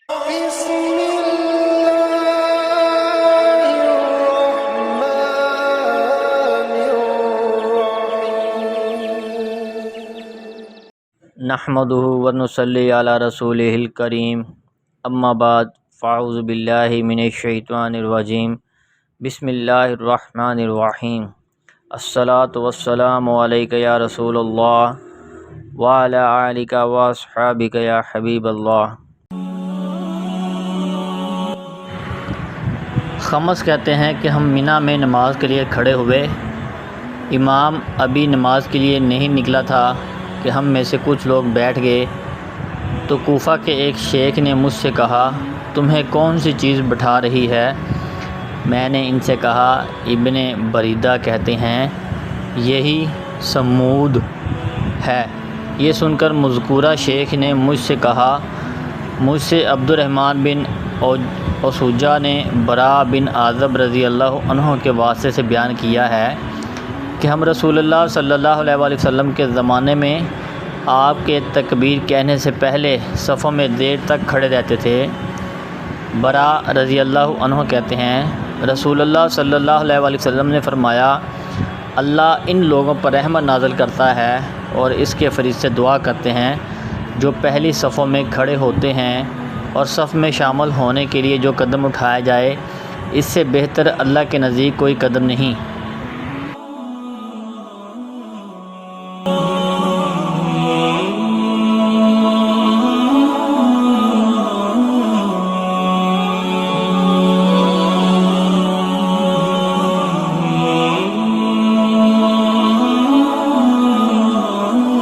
بسم الله الرحمن الرحيم نحمده ونصلي على رسوله الكريم اما بعد فاعوذ باللہ من الشیطان الرجیم بسم اللہ الرحمن الرحیم الصلاۃ والسلام علیک یا رسول اللہ وعلی آلک واصحابک یا حبیب اللہ۔ خمس کہتے ہیں کہ ہم منی میں نماز کے لیے کھڑے ہوئے، امام ابھی نماز کے لیے نہیں نکلا تھا کہ ہم میں سے کچھ لوگ بیٹھ گئے، تو کوفہ کے ایک شیخ نے مجھ سے کہا تمہیں کون سی چیز بٹھا رہی ہے؟ میں نے ان سے کہا ابن بریدہ کہتے ہیں یہی سمود ہے۔ یہ سن کر مذکورہ شیخ نے مجھ سے کہا مجھ سے عبد الرحمن بن اوسوجہ نے براء بن عازب رضی اللہ عنہ کے واسطے سے بیان کیا ہے کہ ہم رسول اللہ صلی اللہ علیہ وآلہ وسلم کے زمانے میں آپ کے تکبیر کہنے سے پہلے صفوں میں دیر تک کھڑے رہتے تھے۔ براء رضی اللہ عنہ کہتے ہیں رسول اللہ صلی اللہ علیہ وآلہ وسلم نے فرمایا اللہ ان لوگوں پر رحمت نازل کرتا ہے اور اس کے فرشتے دعا کرتے ہیں جو پہلی صفوں میں کھڑے ہوتے ہیں، اور صف میں شامل ہونے کے لیے جو قدم اٹھایا جائے اس سے بہتر اللہ کے نزدیک کوئی قدم نہیں۔